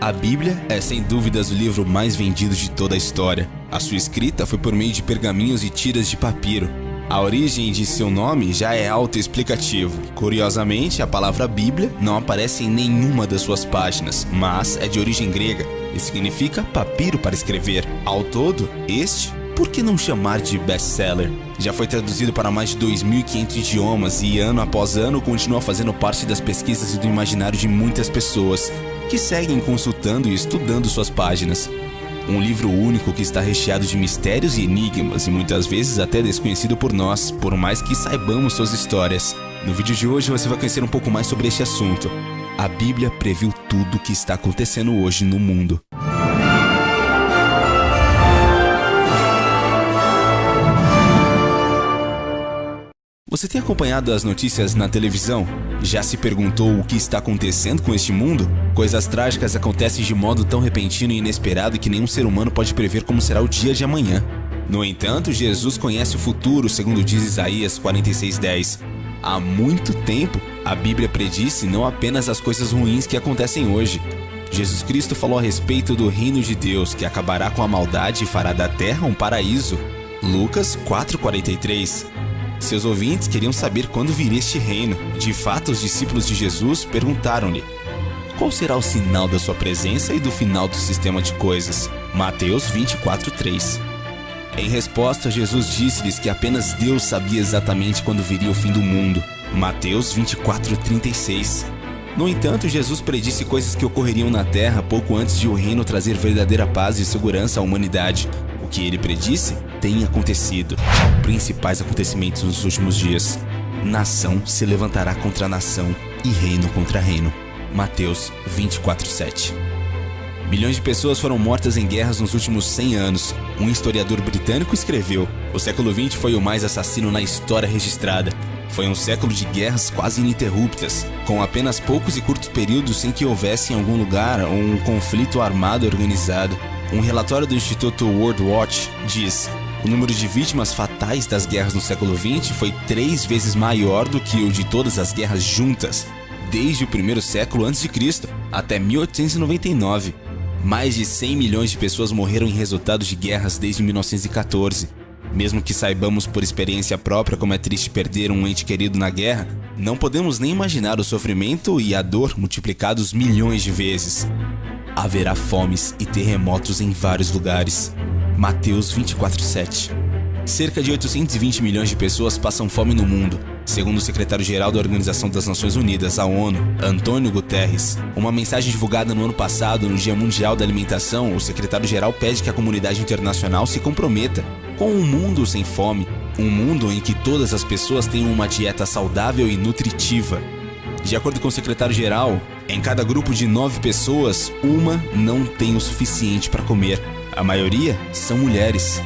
A Bíblia é sem dúvidas o livro mais vendido de toda a história. A sua escrita foi por meio de pergaminhos e tiras de papiro. A origem de seu nome já é autoexplicativo. Curiosamente, a palavra Bíblia não aparece em nenhuma das suas páginas, mas é de origem grega e significa papiro para escrever. Ao todo, por que não chamar de best-seller? Já foi traduzido para mais de 2.500 idiomas e ano após ano continua fazendo parte das pesquisas e do imaginário de muitas pessoas que seguem consultando e estudando suas páginas. Um livro único que está recheado de mistérios e enigmas e muitas vezes até desconhecido por nós, por mais que saibamos suas histórias. No vídeo de hoje você vai conhecer um pouco mais sobre este assunto. A Bíblia previu tudo o que está acontecendo hoje no mundo. Você tem acompanhado as notícias na televisão? Já se perguntou o que está acontecendo com este mundo? Coisas trágicas acontecem de modo tão repentino e inesperado que nenhum ser humano pode prever como será o dia de amanhã. No entanto, Jesus conhece o futuro, segundo diz Isaías 46:10. Há muito tempo, a Bíblia predisse não apenas as coisas ruins que acontecem hoje. Jesus Cristo falou a respeito do reino de Deus, que acabará com a maldade e fará da terra um paraíso. Lucas 4:43. Seus ouvintes queriam saber quando viria este reino. De fato, os discípulos de Jesus perguntaram-lhe: qual será o sinal da sua presença e do final do sistema de coisas? Mateus 24:3. Em resposta, Jesus disse-lhes que apenas Deus sabia exatamente quando viria o fim do mundo. Mateus 24:36. No entanto, Jesus predisse coisas que ocorreriam na terra pouco antes de o reino trazer verdadeira paz e segurança à humanidade. O que ele predisse tem acontecido. Principais acontecimentos nos últimos dias: nação se levantará contra nação e reino contra reino. Mateus 24:7. Milhões de pessoas foram mortas em guerras nos últimos 100 anos. Um historiador britânico escreveu: o século XX foi o mais assassino na história registrada. Foi um século de guerras quase ininterruptas, com apenas poucos e curtos períodos sem que houvesse em algum lugar um conflito armado organizado. Um relatório do Instituto World Watch diz: o número de vítimas fatais das guerras no século XX foi 3 vezes maior do que o de todas as guerras juntas, desde o primeiro século a.C. até 1899. Mais de 100 milhões de pessoas morreram em resultado de guerras desde 1914. Mesmo que saibamos por experiência própria como é triste perder um ente querido na guerra, não podemos nem imaginar o sofrimento e a dor multiplicados milhões de vezes. Haverá fomes e terremotos em vários lugares. Mateus 24:7. Cerca de 820 milhões de pessoas passam fome no mundo, segundo o secretário-geral da Organização das Nações Unidas, a ONU, Antônio Guterres. Uma mensagem divulgada no ano passado, no Dia Mundial da Alimentação, o secretário-geral pede que a comunidade internacional se comprometa com um mundo sem fome, um mundo em que todas as pessoas tenham uma dieta saudável e nutritiva. De acordo com o secretário-geral, em cada grupo de 9 pessoas, uma não tem o suficiente para comer. A maioria são mulheres.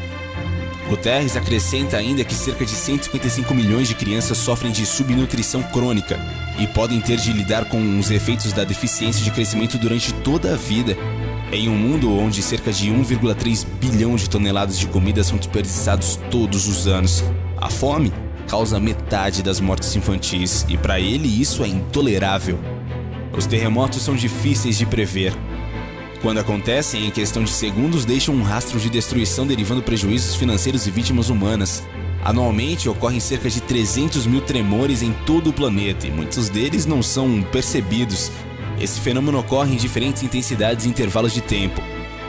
Guterres acrescenta ainda que cerca de 155 milhões de crianças sofrem de subnutrição crônica e podem ter de lidar com os efeitos da deficiência de crescimento durante toda a vida. Em um mundo onde cerca de 1,3 bilhão de toneladas de comida são desperdiçados todos os anos, a fome causa metade das mortes infantis e para ele isso é intolerável. Os terremotos são difíceis de prever. Quando acontecem, em questão de segundos, deixam um rastro de destruição derivando prejuízos financeiros e vítimas humanas. Anualmente, ocorrem cerca de 300 mil tremores em todo o planeta e muitos deles não são percebidos. Esse fenômeno ocorre em diferentes intensidades e intervalos de tempo.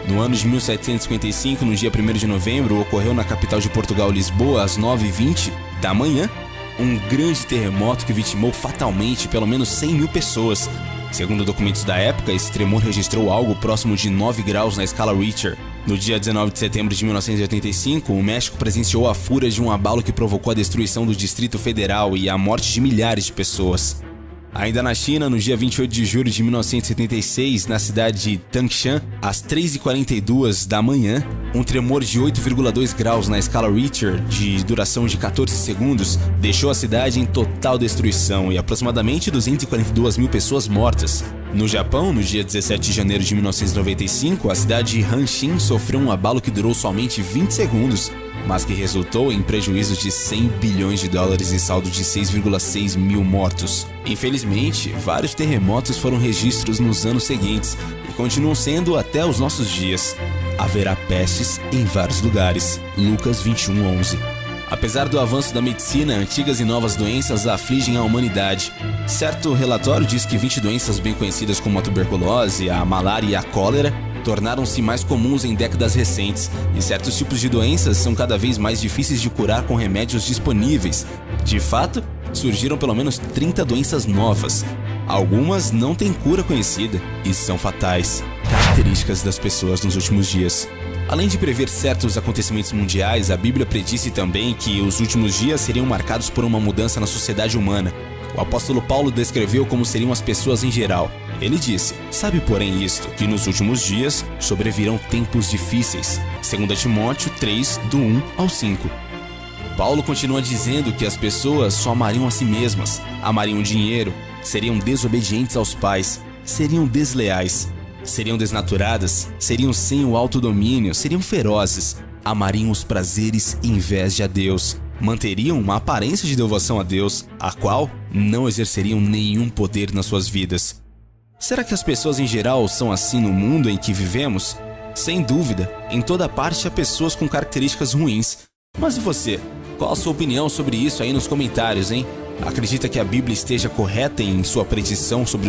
No ano de 1755, no dia 1º de novembro, ocorreu na capital de Portugal, Lisboa, às 9h20 da manhã, um grande terremoto que vitimou fatalmente pelo menos 100 mil pessoas. Segundo documentos da época, esse tremor registrou algo próximo de 9 graus na escala Richter. No dia 19 de setembro de 1985, o México presenciou a fúria de um abalo que provocou a destruição do Distrito Federal e a morte de milhares de pessoas. Ainda na China, no dia 28 de julho de 1976, na cidade de Tangshan, às 3h42 da manhã, um tremor de 8,2 graus na escala Richter, de duração de 14 segundos, deixou a cidade em total destruição e aproximadamente 242 mil pessoas mortas. No Japão, no dia 17 de janeiro de 1995, a cidade de Hanshin sofreu um abalo que durou somente 20 segundos, mas que resultou em prejuízos de 100 bilhões de dólares e saldo de 6,6 mil mortos. Infelizmente, vários terremotos foram registros nos anos seguintes e continuam sendo até os nossos dias. Haverá pestes em vários lugares. Lucas 21:11. Apesar do avanço da medicina, antigas e novas doenças afligem a humanidade. Certo relatório diz que 20 doenças bem conhecidas como a tuberculose, a malária e a cólera tornaram-se mais comuns em décadas recentes, e certos tipos de doenças são cada vez mais difíceis de curar com remédios disponíveis. De fato, surgiram pelo menos 30 doenças novas. Algumas não têm cura conhecida e são fatais. Características das pessoas nos últimos dias. Além de prever certos acontecimentos mundiais, a Bíblia predisse também que os últimos dias seriam marcados por uma mudança na sociedade humana. O apóstolo Paulo descreveu como seriam as pessoas em geral. Ele disse: "Sabe, porém, isto, que nos últimos dias sobrevirão tempos difíceis." 2 Timóteo 3, do 1 ao 5. Paulo continua dizendo que as pessoas só amariam a si mesmas, amariam o dinheiro, seriam desobedientes aos pais, seriam desleais, seriam desnaturadas, seriam sem o autodomínio, seriam ferozes, amariam os prazeres em vez de a Deus, manteriam uma aparência de devoção a Deus, a qual não exerceriam nenhum poder nas suas vidas. Será que as pessoas em geral são assim no mundo em que vivemos? Sem dúvida, em toda parte há pessoas com características ruins. Mas e você? Qual a sua opinião sobre isso aí nos comentários, hein? Acredita que a Bíblia esteja correta em sua predição sobre